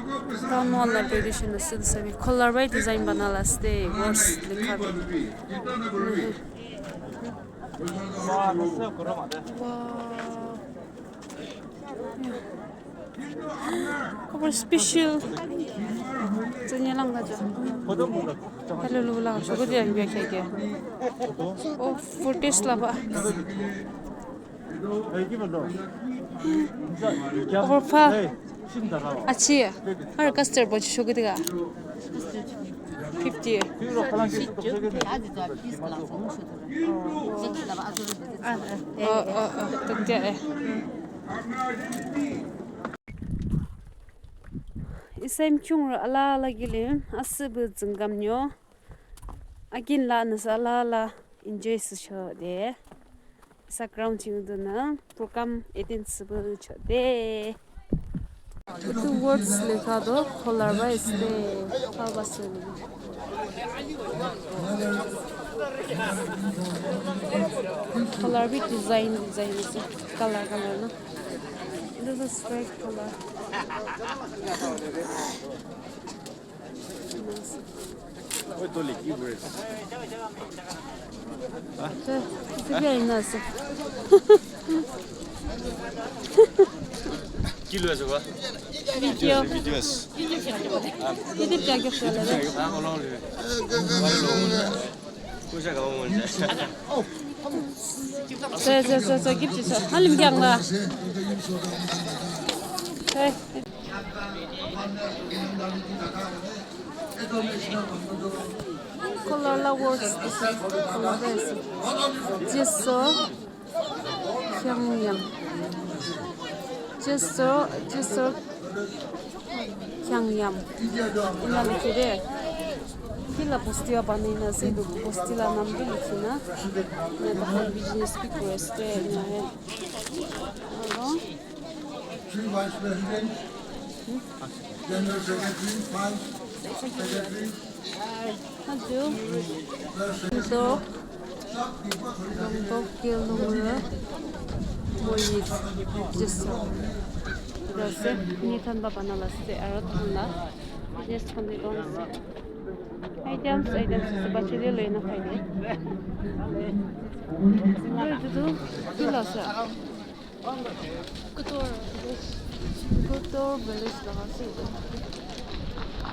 Brown wala traditional sil sabi color by design banala stay words likha be cover special 저냐 lang 가져 hello lula 저거 dia biya khege oh footage laba over fa अच्छी है और custard बच्चे show कितने का 50 है तो क्या है इसमें क्यों अला अला गिलें असब जंगमन्यो अगिन ला नसाला ला enjoy सुशो दे सकराउंड चिंगु ना प्रोग्राम 18 सब चदे Two words likha do color by stay how was it color bit design is color na this is straight color Oi to liki words it's very nice kilo है सुबह video videos YouTube क्या क्या चल रहा है हाँ बोलो ले वाले लोग कुछ क्या काम होने so give this halim क्या ना color la words this color this just so Pyongyang just so Pyongyang ina likhe kila postia banina se do postila nam de likhina ne bahal business ki quest na hai aro Vice President, General Secretary, Vice Secretary, haju so dong kilomura moyi just so Rase, ni than ba banala se aro thana yes khandi don se items se bachile lena khaile single du kila sa kutor village la se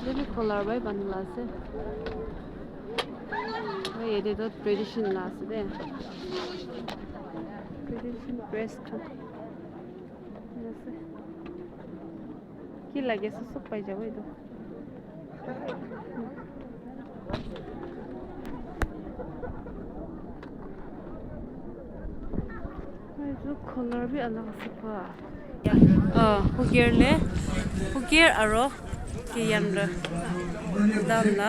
lebi color by banala se ye de do tradition la se de tradition best কি লাগে সব পাই যাবো এই তো এই তো color भी अलग सपा हुगियर आरो के यानरा दामना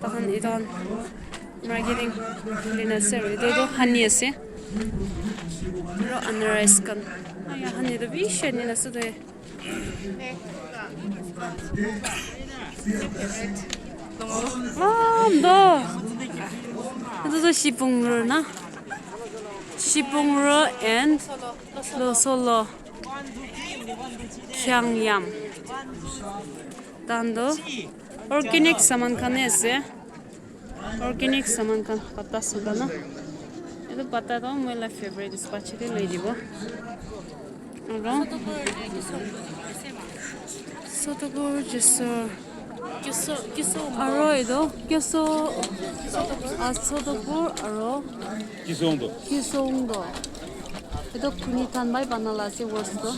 तखन इदन marketing lina ser de do hani ase ro anarize kan aya hani do bishe ni na sude ndo do sipungro na sipungro and lo solo Pyongyang dando organic saman khane ase organic saman kan pata suda na edo pata to my favorite is pachile loi dibo aro sotobor jeso aro edo keso sotobor aro kisongdo edo kuni tan bai banala se words to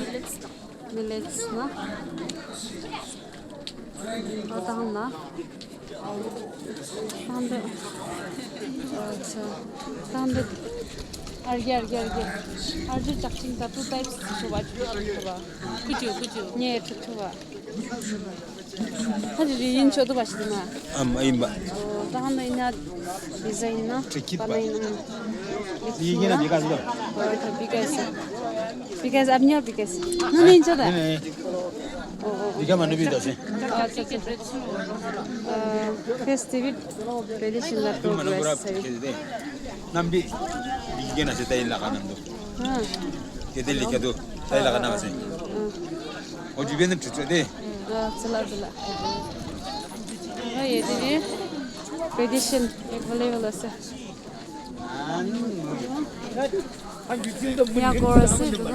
millets na atahna Tande अच्छा tande arge arju chakching ta two types soba kuju ne tuwa hadi yin chodo bashidima imba tande ina design na banaina 이게 나 네가 줘 because abnyo because nani choda 네가 만든 비도세 festival traditional progress 남비 이게 나세 타일 나가는도 걔들 리켜도 타일 나가나 마세 어디에는 주저대. Zala. Yedi tradition available ase. Ya gorası dudu.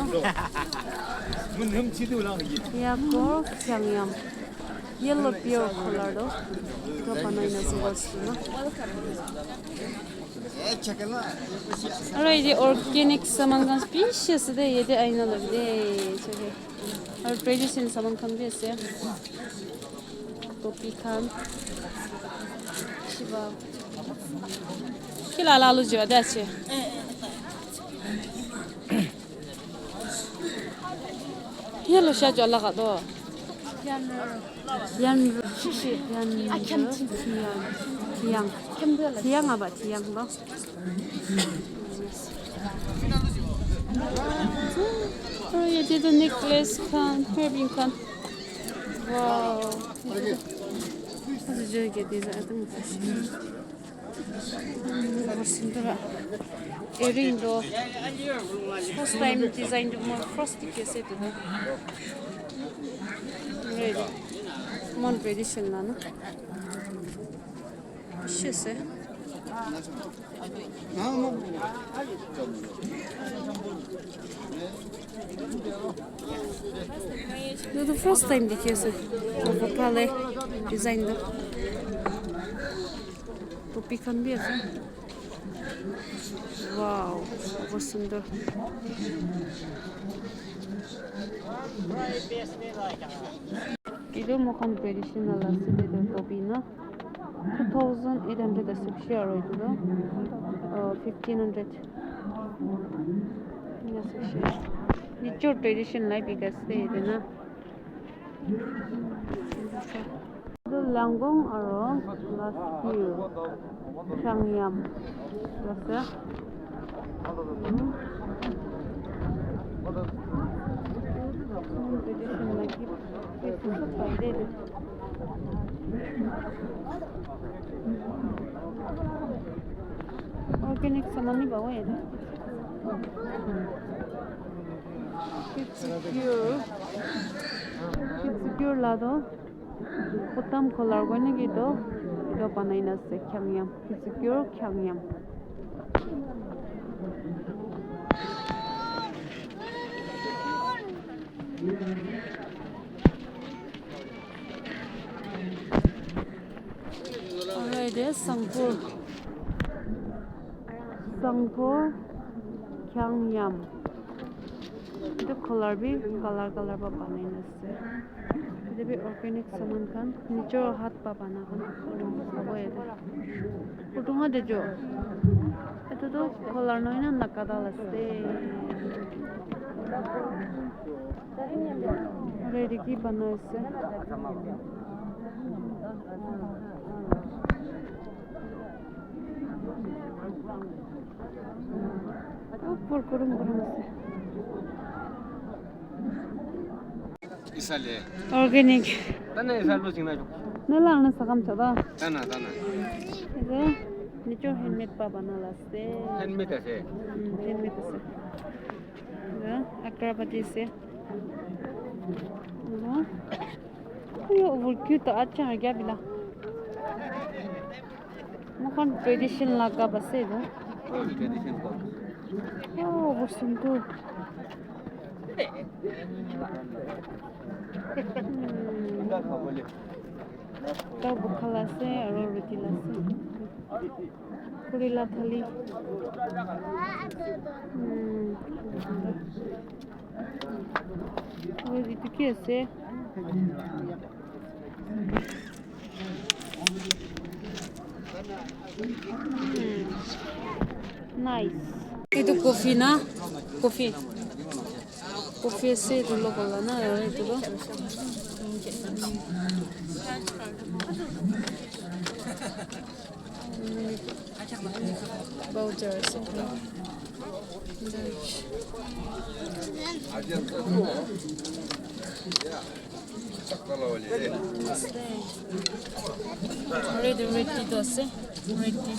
Ya gor kyang yellow pure color do. To panaina sugasuna. Alright, the organic saman species de yedi aynalı bir de. Our tradition saman kan bir ase. Topi kan. Shiva. Kila lalu jiwa dace. Yellow shaj Allah kado. Yan shishi tiang apa tiang ba? Oh, you did a necklace kan, herbing kan. Wow. Hadi joy get these items. Sindra. Earring do. First time designed more frosty case it. Ready. Mon tradition na no. Shise. The first time dikhiyorsun. Bu pale dizaynda. Bu pikan bir. Wow, bu sündür. Video mokan traditional aside de topina. 2,800 share oydu da. 1,500. Nasıl şey? Niço tradition life because na. The Langgong aro last year. Changyam. That's tradition like it. Organic saman ni bawa ya. It's secure lado. Potam color gone gitu. Ito panay na sa Kyangyam. It's secure Kyangyam. Alright, there's Sangpur Kyangyam. Itu color ba banai na se. Itu bi organic saman kan. Nicho hat pa bana kan. Sabo ede. Utunga de jo. Itu to color noina nakadala se. Ready ki bana se. Kurum se. 이살래. Organic. 단에 이살로 지나죠. Nala sakam chada. 단아. Ide nicho handmade pa banala se. handmade ase. Handmade se. Ide akrabati se. Yo cute acha gya bila. Mokan tradition laga base do. tradition ko. Oh, bosundu. Tau bukhala se aro roti la se. Kurila thali. Itu ki ase? Nice. Itu coffee na? Coffee ase itu logo la na itu do. Voucher ase. Ready to ase. Ready.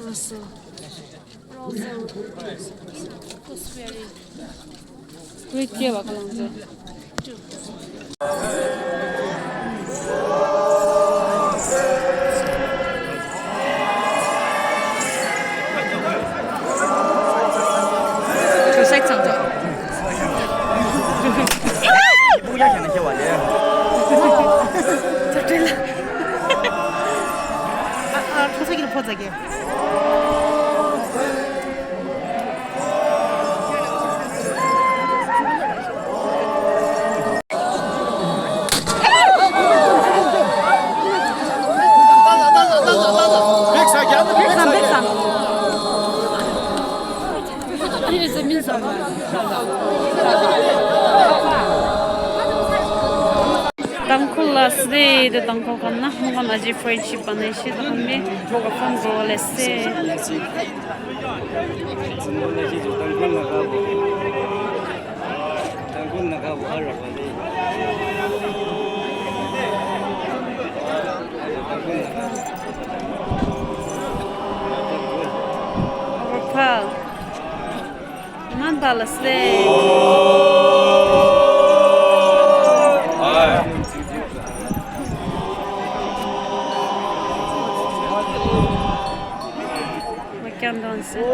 Also. Great kia bakalang je. 就晒长着。不要想那些玩意儿。자, 됐다. 토색이를 보자게. 백상, 백상. 이래서 민서. Dankulla sved dankolkanna mugan aji friendship anaishi dhammi gafam golese Pal Mandala sved Kan dansa.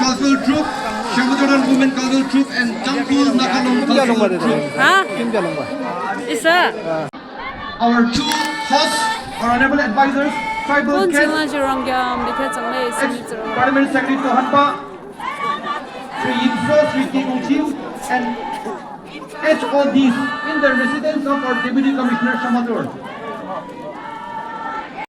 Cultural Troupe, Shangajoran Women Cultural Troupe, and Jangpul Nakalong Cultural Troupe. 아? 있어. Our two hosts, our honorable advisors, Tribal Ken, 콘지마지랑 겸 밑에 장래 있으니 Parliament Secretary to Hanpa, Sri Yinso, Sri Kim Chiu, and HODs in the residence of our Deputy Commissioner Shamadur.